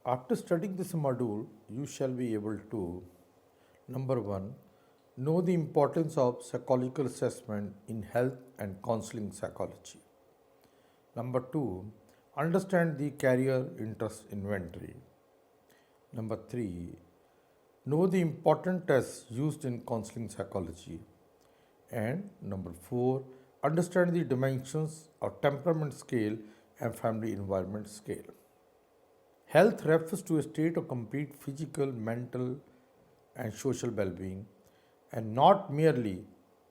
After studying this module, you shall be able to number one, know the importance of psychological assessment in health and counseling psychology. Number two, understand the career interest inventory. Number three, know the important tests used in counseling psychology. And number four, understand the dimensions of temperament scale and family environment scale. Health refers to a state of complete physical, mental, and social well being, and not merely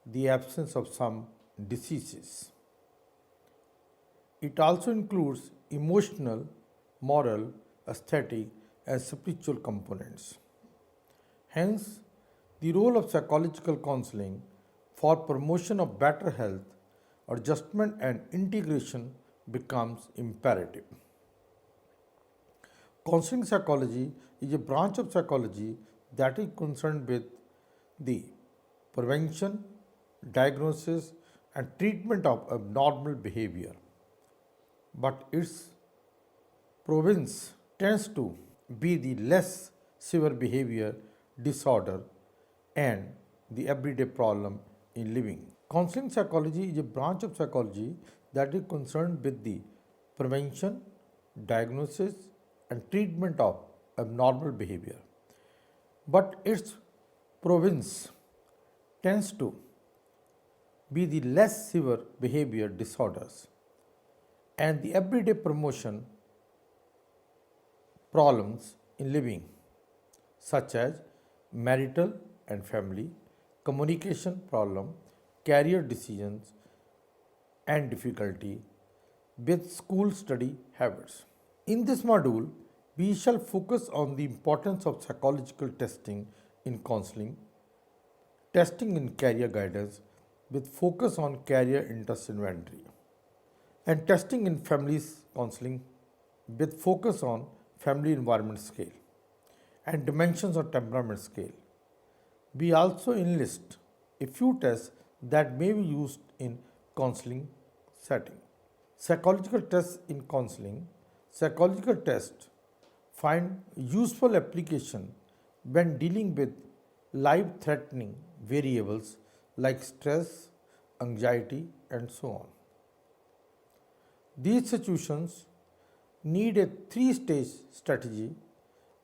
the absence of some diseases. It also includes emotional, moral, aesthetic, and spiritual components. Hence, the role of psychological counseling for promotion of better health, adjustment, and integration becomes imperative. Counseling psychology is a branch of psychology that is concerned with the prevention, diagnosis, and treatment of abnormal behavior, but its province tends to be the less severe behavior disorder and the everyday problem in living. Counseling psychology is a branch of psychology that is concerned with the prevention, diagnosis, and treatment of abnormal behavior, but its province tends to be the less severe behavior disorders and the everyday promotion problems in living, such as marital and family, communication problem, career decisions, and difficulty with school study habits. In this module, we shall focus on the importance of psychological testing in counseling, testing in career guidance with focus on career interest inventory, and testing in families counseling with focus on family environment scale and dimensions of temperament scale. We also enlist a few tests that may be used in counseling setting. Psychological tests in counseling. Psychological tests find useful application when dealing with life-threatening variables like stress, anxiety, and so on. These situations need a three-stage strategy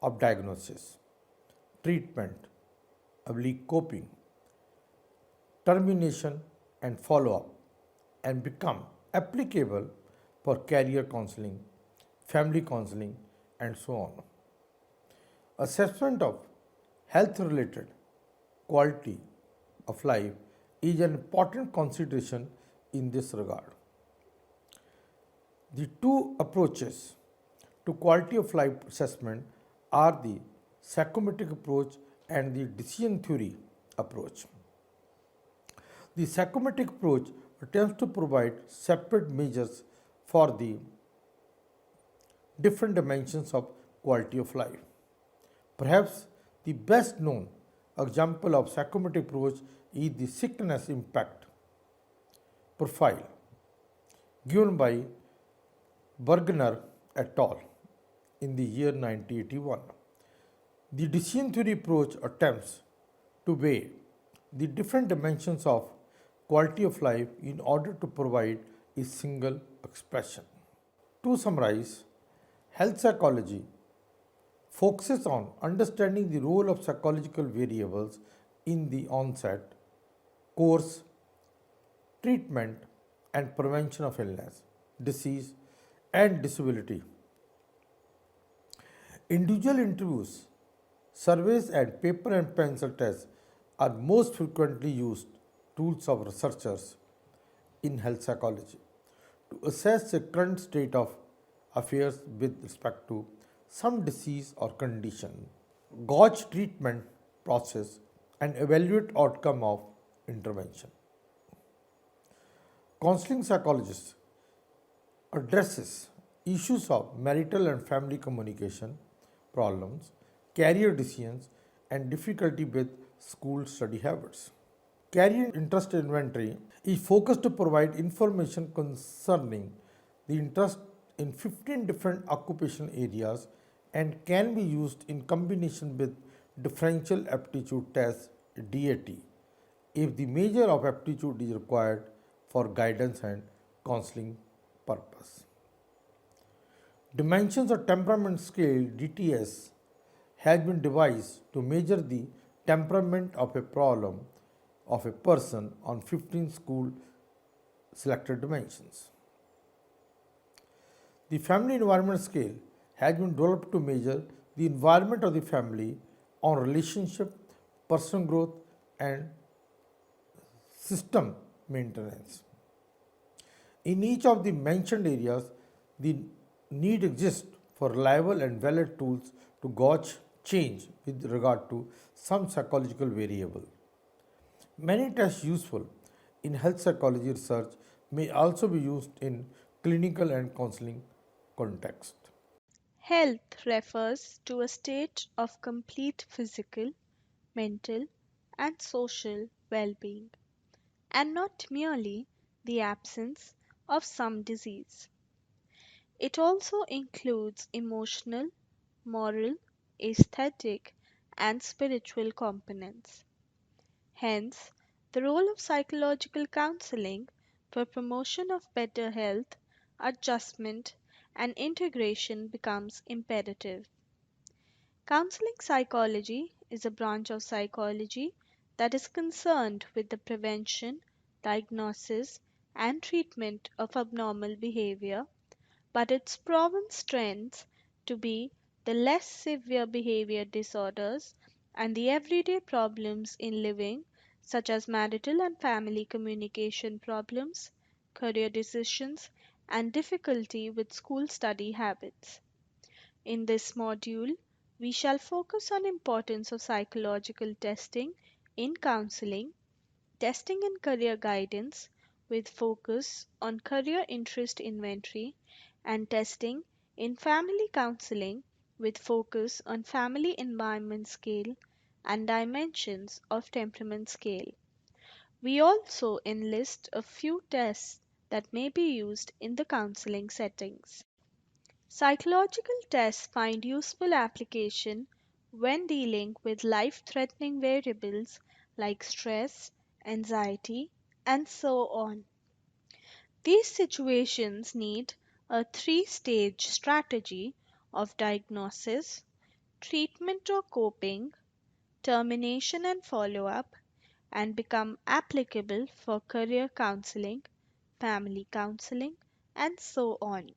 of diagnosis, treatment, coping, termination, and follow-up, and become applicable for career counseling, family counseling, and so on. Assessment of health-related quality of life is an important consideration in this regard. The two approaches to quality of life assessment are the psychometric approach and the decision theory approach. The psychometric approach attempts to provide separate measures for the different dimensions of quality of life. Perhaps the best known example of psychometric approach is the sickness impact profile given by Bergner et al. In the year 1981. The decision theory approach attempts to weigh the different dimensions of quality of life in order to provide a single expression. To summarize, health psychology focuses on understanding the role of psychological variables in the onset, course, treatment, and prevention of illness, disease, and disability. Individual interviews, surveys, and paper and pencil tests are most frequently used tools of researchers in health psychology to assess the current state of affairs with respect to some disease or condition, gauge treatment process, and evaluate outcome of intervention. Counseling psychologist addresses issues of marital and family communication problems, career decisions, and difficulty with school study habits. Career interest inventory is focused to provide information concerning the interest in 15 different occupational areas and can be used in combination with differential aptitude test DAT if the measure of aptitude is required for guidance and counseling purpose. Dimensions of Temperament Scale DTS has been devised to measure the temperament of a problem of a person on 15 school selected dimensions. The Family Environment Scale has been developed to measure the environment of the family on relationship, personal growth, and system maintenance. In each of the mentioned areas, the need exists for reliable and valid tools to gauge change with regard to some psychological variable. Many tests useful in health psychology research may also be used in clinical and counseling context. Health refers to a state of complete physical, mental, and social well being, and not merely the absence of some disease. It also includes emotional, moral, aesthetic, and spiritual components. Hence, the role of psychological counseling for promotion of better health, adjustment, and integration becomes imperative. Counseling psychology is a branch of psychology that is concerned with the prevention, diagnosis, and treatment of abnormal behavior, but its proven strengths to be the less severe behavior disorders and the everyday problems in living, such as marital and family communication problems, career decisions, and difficulty with school study habits. In this module, we shall focus on importance of psychological testing in counseling, testing in career guidance with focus on career interest inventory, and testing in family counseling with focus on family environment scale and dimensions of temperament scale. We also enlist a few tests that may be used in the counseling settings. Psychological tests find useful application when dealing with life threatening variables like stress, anxiety, and so on. These situations need a three-stage strategy of diagnosis, treatment or coping, termination and follow up, and become applicable for career counseling, family counseling, and so on.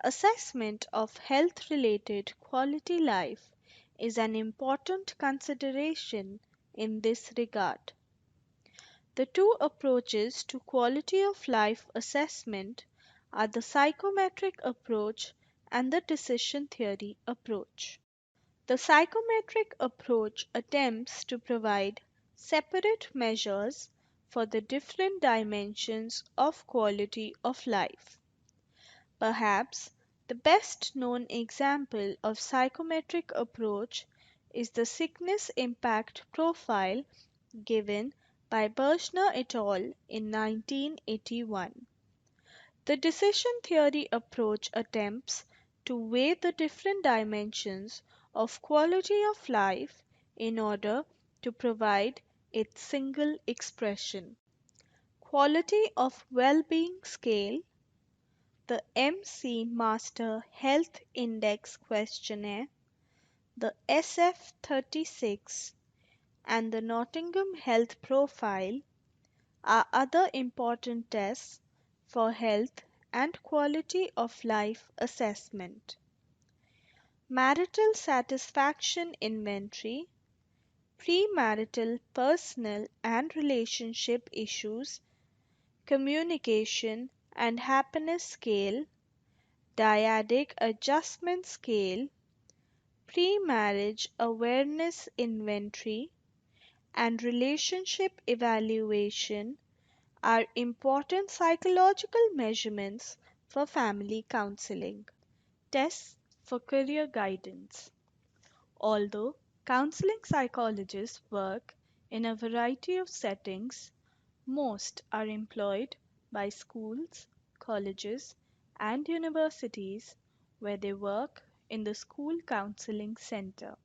Assessment of health related quality life is an important consideration in this regard. The two approaches to quality of life assessment are the psychometric approach and the decision theory approach. The psychometric approach attempts to provide separate measures for the different dimensions of quality of life. Perhaps the best known example of psychometric approach is the sickness impact profile given by Birchner et al. In 1981. The decision theory approach attempts to weigh the different dimensions of quality of life in order to provide its single expression. Quality of well-being scale, the MC Master Health Index Questionnaire, the SF-36, and the Nottingham Health Profile are other important tests for health and quality of life assessment. Marital satisfaction inventory, premarital personal and relationship issues, communication and happiness scale, dyadic adjustment scale, pre-marriage awareness inventory, and relationship evaluation are important psychological measurements for family counseling. Tests for career guidance. Although counseling psychologists work in a variety of settings, most are employed by schools, colleges, and universities where they work in the school counseling center.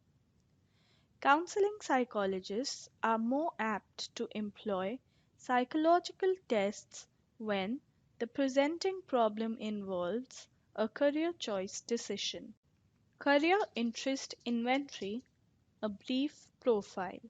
Counseling psychologists are more apt to employ psychological tests when the presenting problem involves a career choice decision. Career interest inventory, a brief profile.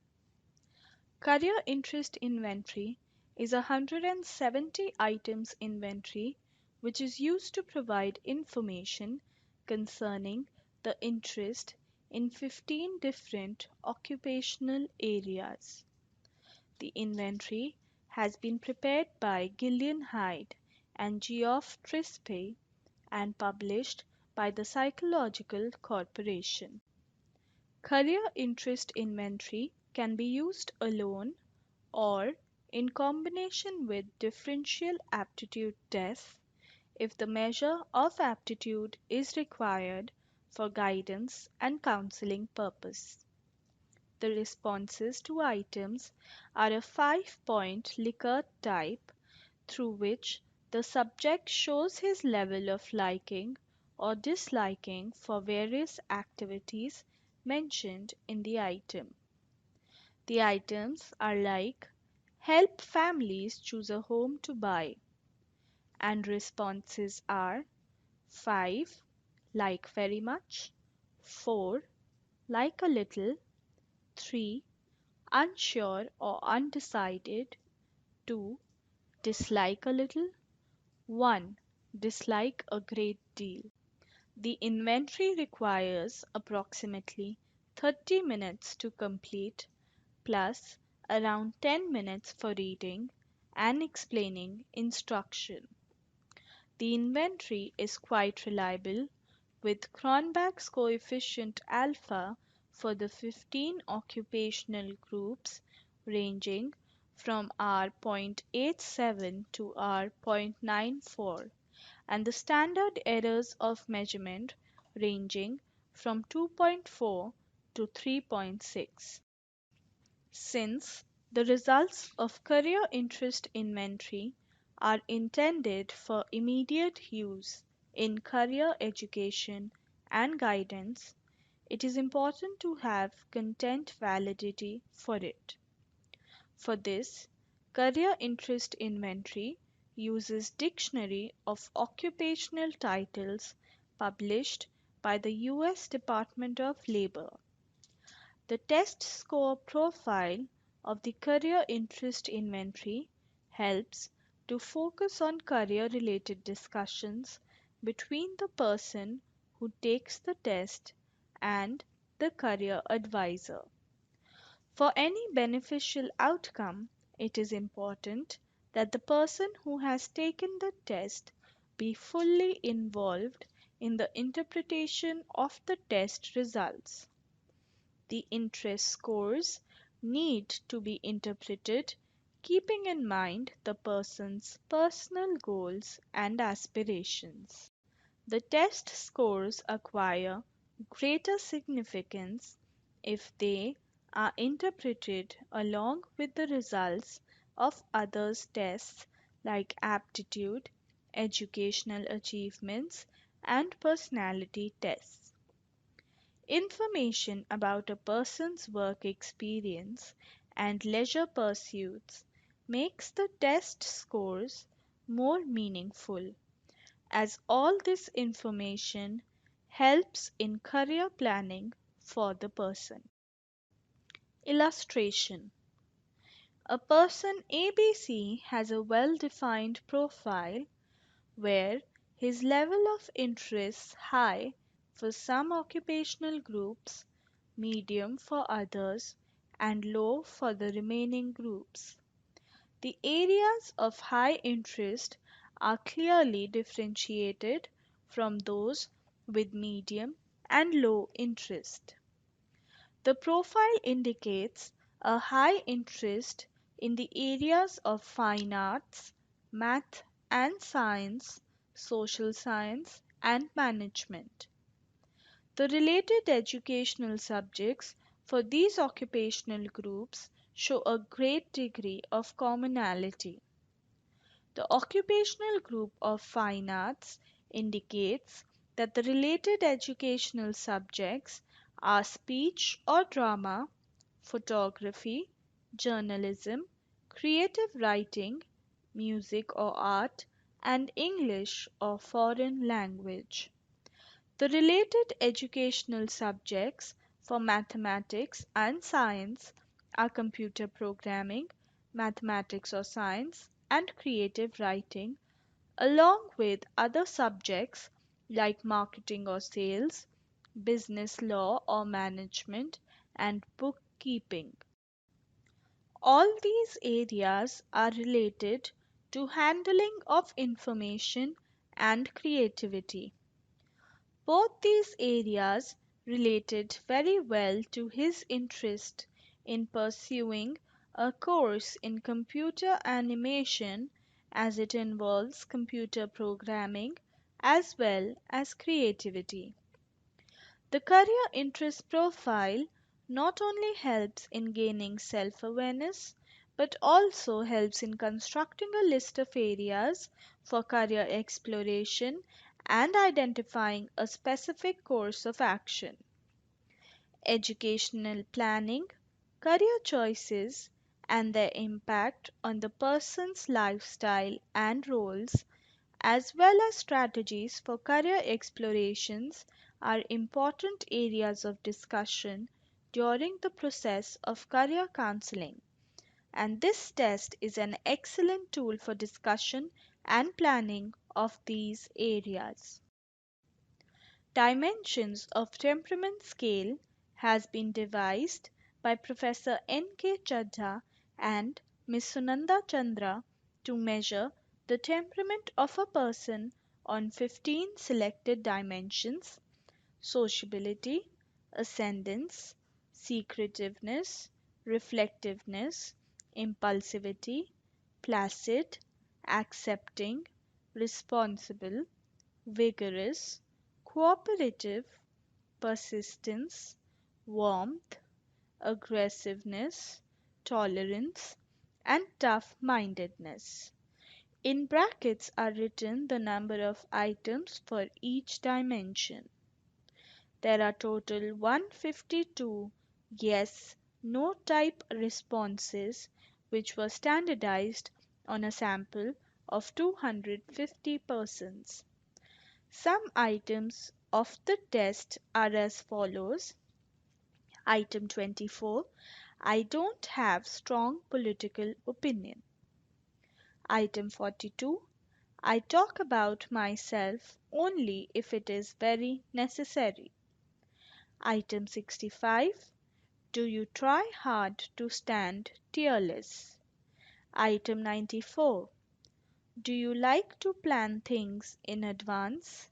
Career interest inventory is a 170 items inventory which is used to provide information concerning the interest in 15 different occupational areas. The inventory has been prepared by Gillian Hyde and Geoff Trispe and published by the Psychological Corporation. Career interest inventory can be used alone or in combination with differential aptitude tests if the measure of aptitude is required for guidance and counseling purpose. The responses to items are a 5-point Likert type through which the subject shows his level of liking or disliking for various activities mentioned in the item. The items are like help families choose a home to buy, and responses are 5 like very much, 4 like a little, 3 unsure or undecided, 2 dislike a little, 1 dislike a great deal. The inventory requires approximately 30 minutes to complete plus around 10 minutes for reading and explaining instruction. The inventory is quite reliable with Cronbach's coefficient alpha for the 15 occupational groups ranging from R.87 to R.94 and the standard errors of measurement ranging from 2.4 to 3.6. Since the results of career interest inventory are intended for immediate use in career education and guidance, it is important to have content validity for it. For this, career interest inventory uses dictionary of occupational titles published by the US Department of Labor. The test score profile of the career interest inventory helps to focus on career related discussions between the person who takes the test and the career advisor. For any beneficial outcome, it is important that the person who has taken the test be fully involved in the interpretation of the test results. The interest scores need to be interpreted keeping in mind the person's personal goals and aspirations. The test scores acquire greater significance if they are interpreted along with the results of others' tests like aptitude, educational achievements, and personality tests. Information about a person's work experience and leisure pursuits makes the test scores more meaningful, as all this information helps in career planning for the person. Illustration: a person ABC has a well defined profile where his level of interest high for some occupational groups, medium for others, and low for the remaining groups. The areas of high interest are clearly differentiated from those with medium and low interest. The profile indicates a high interest in the areas of fine arts, math and science, social science, and management. The related educational subjects for these occupational groups show a great degree of commonality. The occupational group of fine arts indicates that the related educational subjects are speech or drama, photography, journalism, creative writing, music or art, and English or foreign language. The related educational subjects for mathematics and science are computer programming, mathematics or science, and creative writing, along with other subjects like marketing or sales, business law or management, and bookkeeping. All these areas are related to handling of information and creativity. Both these areas related very well to his interest in pursuing a course in computer animation as it involves computer programming as well as creativity. The career interest profile not only helps in gaining self awareness but also helps in constructing a list of areas for career exploration and identifying a specific course of action. Educational planning, career choices, and their impact on the person's lifestyle and roles as well as strategies for career explorations are important areas of discussion during the process of career counseling, and this test is an excellent tool for discussion and planning of these areas. Dimensions of temperament scale has been devised by Professor N.K. Chadha and Ms. Sunanda Chandra to measure the temperament of a person on 15 selected dimensions: sociability, ascendance, secretiveness, reflectiveness, impulsivity, placid, accepting, responsible, vigorous, cooperative, persistence, warmth, aggressiveness, tolerance, and tough mindedness. In brackets are written the number of items for each dimension. There are total 152 yes no type responses which were standardized on a sample of 250 persons. Some items of the test are as follows. Item 24: I don't have strong political opinion. Item 42: I talk about myself only if it is very necessary. Item 65: Do you try hard to stand tearless? Item 94: Do you like to plan things in advance?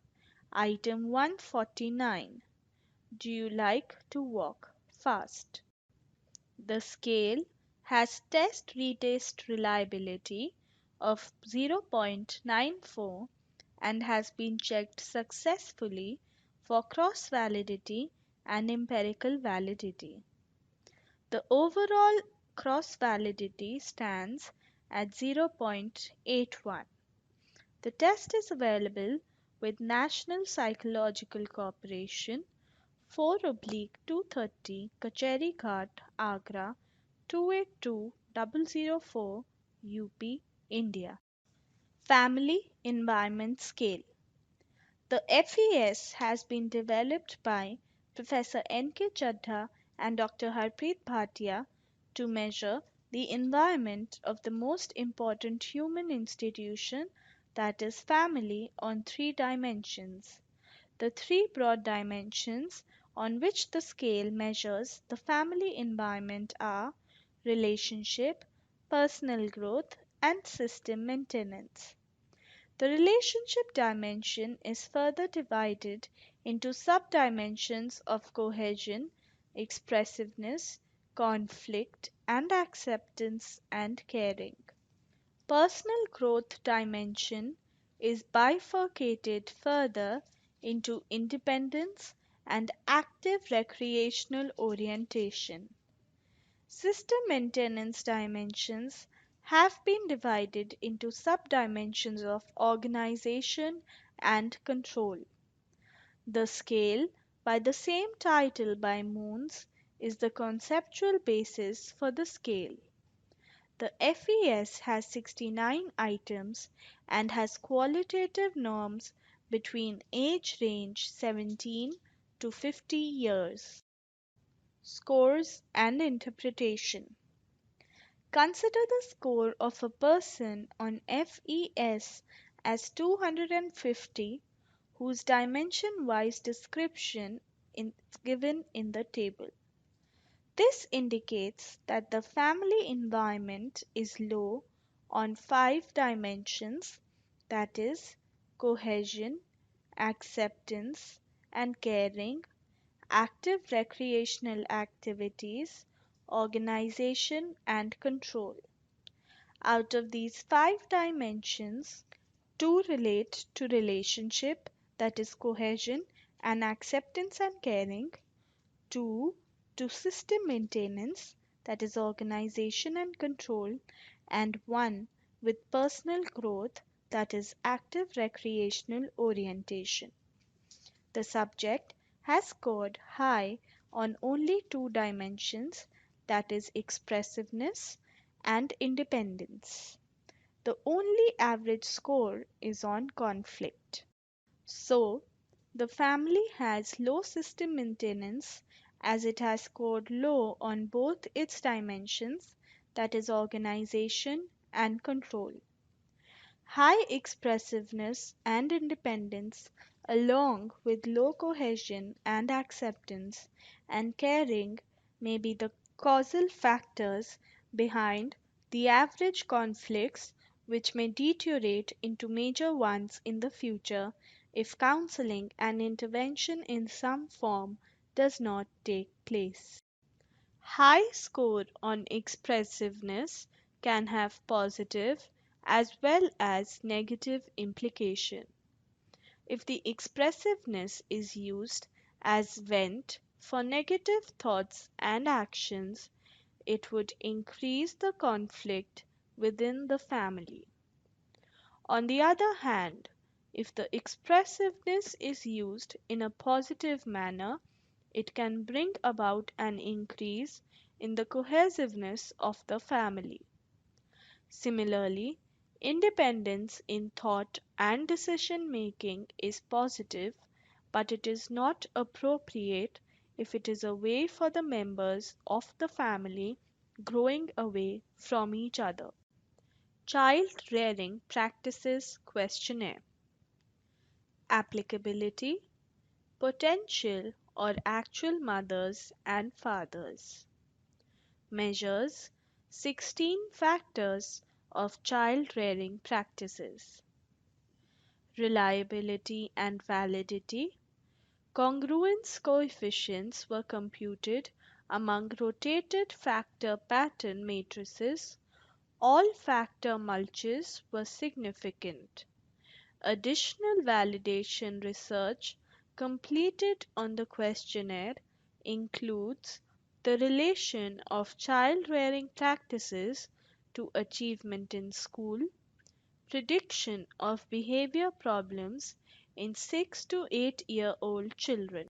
Item 149: Do you like to walk fast? The scale has test retest reliability of 0.94 and has been checked successfully for cross validity and empirical validity. The overall cross validity stands at 0.81. The test is available with National Psychological Corporation, 4/230 Kacheri Ghat, Agra 282004, UP, India. Family Environment Scale. The FES has been developed by Professor N.K. Chadha and Dr. Harpreet Bhatia to measure the environment of the most important human institution, that is, family, on three dimensions. The three broad dimensions on which the scale measures the family environment are relationship, personal growth, and system maintenance. The relationship dimension is further divided into sub-dimensions of cohesion, expressiveness, conflict, and acceptance and caring. Personal growth dimension is bifurcated further into independence and active recreational orientation. System maintenance dimensions have been divided into sub-dimensions of organization and control. The scale, by the same title by Moons, is the conceptual basis for the scale. The FES has 69 items and has qualitative norms between age range 17 to 50 years. Scores and interpretation. Consider the score of a person on FES as 250, whose dimension-wise description is given in the table. This indicates that the family environment is low on 5 dimensions, that is, cohesion, acceptance and caring, active recreational activities, organization and control. Out of these 5 dimensions, 2 relate to relationship, that is cohesion and acceptance and caring, 2 to system maintenance, that is organization and control, and 1 with personal growth, that is active recreational orientation. The subject has scored high on only 2 dimensions, that is expressiveness and independence. The only average score is on conflict. So, the family has low system maintenance as it has scored low on both its dimensions, that is organization and control. High expressiveness and independence, along with low cohesion and acceptance and caring, may be the causal factors behind the average conflicts, which may deteriorate into major ones in the future if counseling and intervention in some form does not take place. High score on expressiveness can have positive as well as negative implication. If the expressiveness is used as vent for negative thoughts and actions, it would increase the conflict within the family. On the other hand, if the expressiveness is used in a positive manner, it can bring about an increase in the cohesiveness of the family. Similarly, independence in thought and decision making is positive, but it is not appropriate if it is a way for the members of the family growing away from each other. Child Rearing Practices Questionnaire. Applicability, potential or actual mothers and fathers. Measures 16 factors of child rearing practices. Reliability and validity. Congruence coefficients were computed among rotated factor pattern matrices. All factor mulches were significant. Additional validation research completed on the questionnaire includes the relation of child rearing practices to achievement in school, prediction of behavior problems in 6 to 8-year-old children.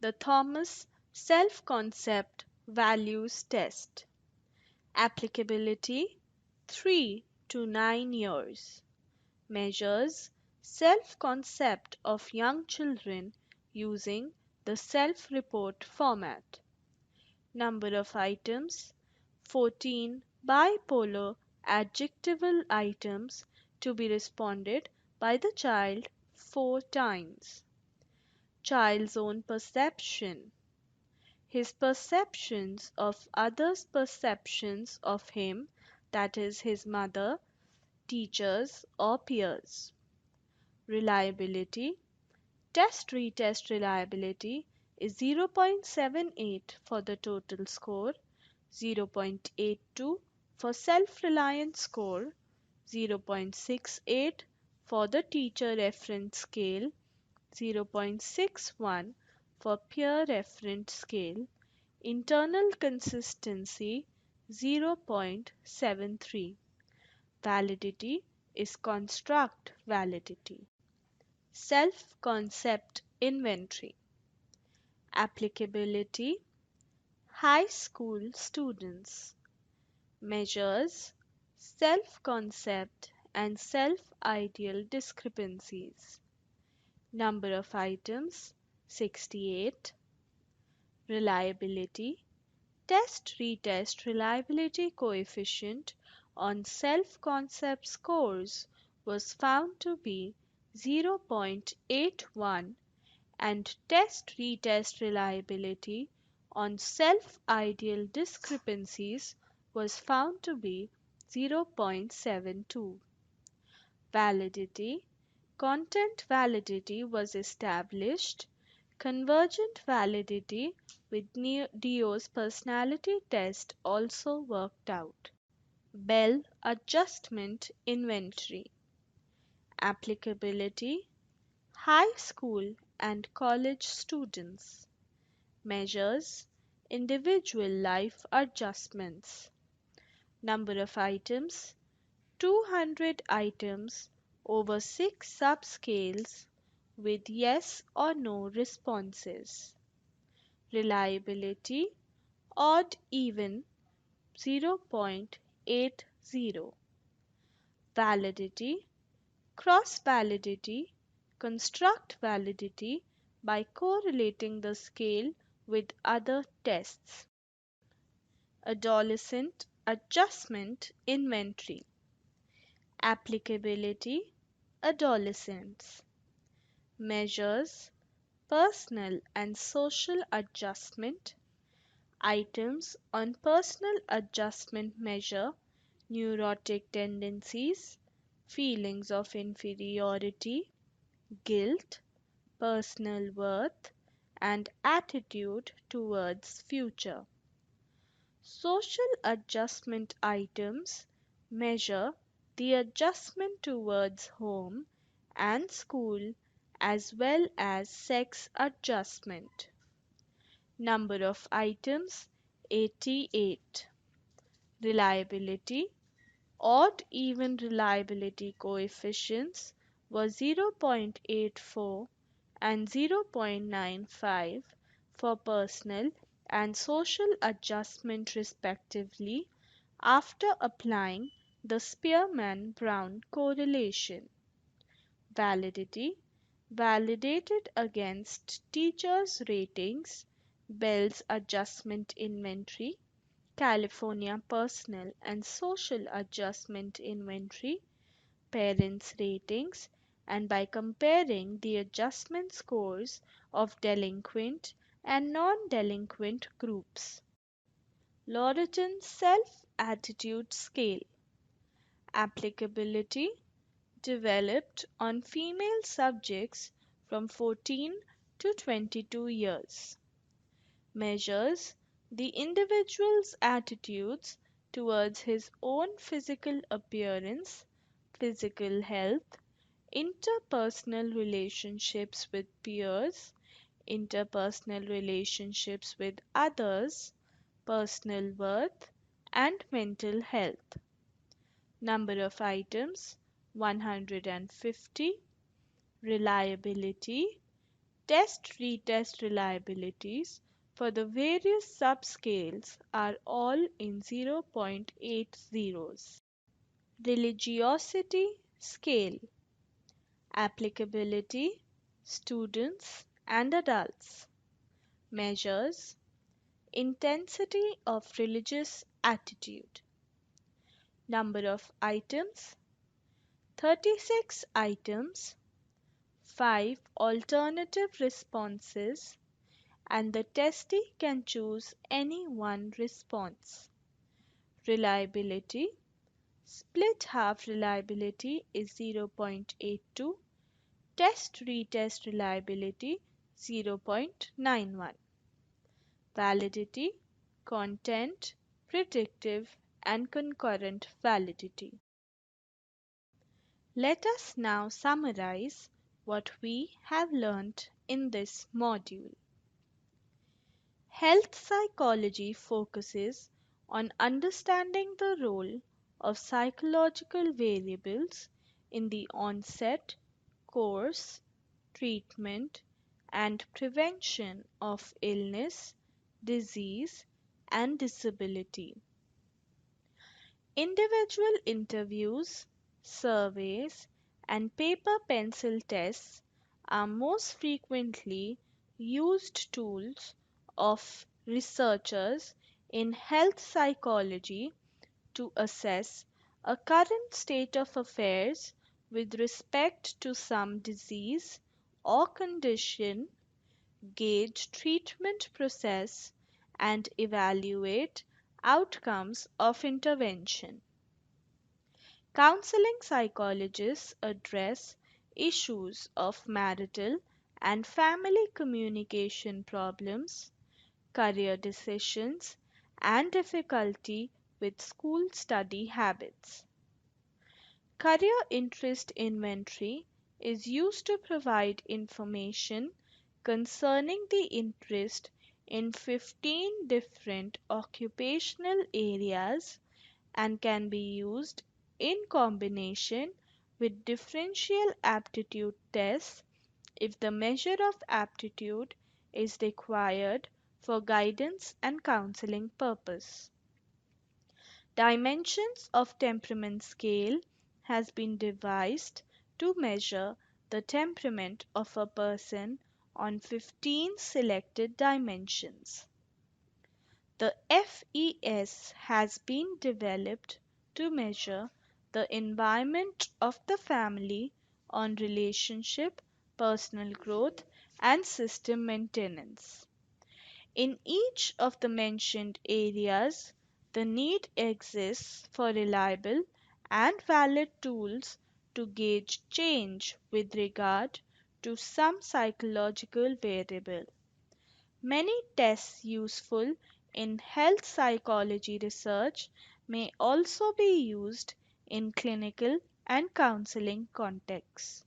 The Thomas Self Concept Values Test. Applicability 3 to 9 years. Measures self concept of young children using the self report format. Number of items 14 bipolar adjectival items to be responded by the child 4 times. Child's own perception. His perceptions of others' perceptions of him, that is, his mother, teachers, or peers. Reliability. Test retest reliability is 0.78 for the total score, 0.82 for self-reliance score, 0.68 for the teacher reference scale, 0.61 for peer reference scale, internal consistency 0.73. Validity is construct validity. Self concept inventory. Applicability: high school students. Measures: self-concept and self-ideal discrepancies. Number of items: 68. Reliability: test-retest reliability coefficient on self-concept scores was found to be 0.81 and test-retest reliability on self-ideal discrepancies was found to be 0.72. Validity: content validity was established. Convergent validity with Dio's personality test also worked out. Bell adjustment inventory. Applicability: high school and college students. Measures: individual life adjustments. Number of items: 200 items over 6 subscales with yes or no responses. Reliability: odd even 0.80. Validity: cross validity, construct validity by correlating the scale with other tests. Adolescent adjustment inventory. Applicability: adolescents. Measures: personal and social adjustment. Items on personal adjustment measure neurotic tendencies, feelings of inferiority, guilt, personal worth, and attitude towards future. Social adjustment items measure the adjustment towards home and school as well as sex adjustment. Number of items: 88. Reliability: odd even reliability coefficients were 0.84 and 0.95 for personal and social adjustment respectively after applying the Spearman-Brown correlation. Validity: validated against teachers' ratings, Bell's adjustment inventory, California Personal and Social Adjustment Inventory, parents' ratings, and by comparing the adjustment scores of delinquent and non-delinquent groups. Loreton Self-Attitude Scale. Applicability: developed on female subjects from 14 to 22 years. Measures the individual's attitudes towards his own physical appearance, physical health, interpersonal relationships with peers, interpersonal relationships with others, personal worth, and mental health. Number of items: 150. Reliability: test-retest reliabilities for the various subscales are all in 0.80s. Religiosity scale. Applicability: students and adults. Measures: intensity of religious attitude. Number of items: 36 items, 5 alternative responses, and the testee can choose any one response. Reliability: split half reliability is 0.82, test-retest reliability 0.91. Validity: content, predictive, and concurrent validity. Let us now summarize what we have learnt in this module. Health psychology focuses on understanding the role of psychological variables in the onset, course, treatment, and prevention of illness, disease, and disability. Individual interviews, surveys, and paper pencil tests are most frequently used tools of researchers in health psychology to assess a current state of affairs with respect to some disease or condition, gauge treatment process, and evaluate outcomes of intervention. Counseling psychologists address issues of marital and family communication problems, career decisions, and difficulty with school study habits. Career interest inventory is used to provide information concerning the interest in 15 different occupational areas and can be used in combination with differential aptitude tests if the measure of aptitude is required for guidance and counseling purpose. Dimensions of temperament scale has been devised to measure the temperament of a person on 15 selected dimensions. The FES has been developed to measure the environment of the family on relationship, personal growth, and system maintenance. In each of the mentioned areas, the need exists for reliable and valid tools to gauge change with regard to some psychological variable. Many tests useful in health psychology research may also be used in clinical and counseling contexts.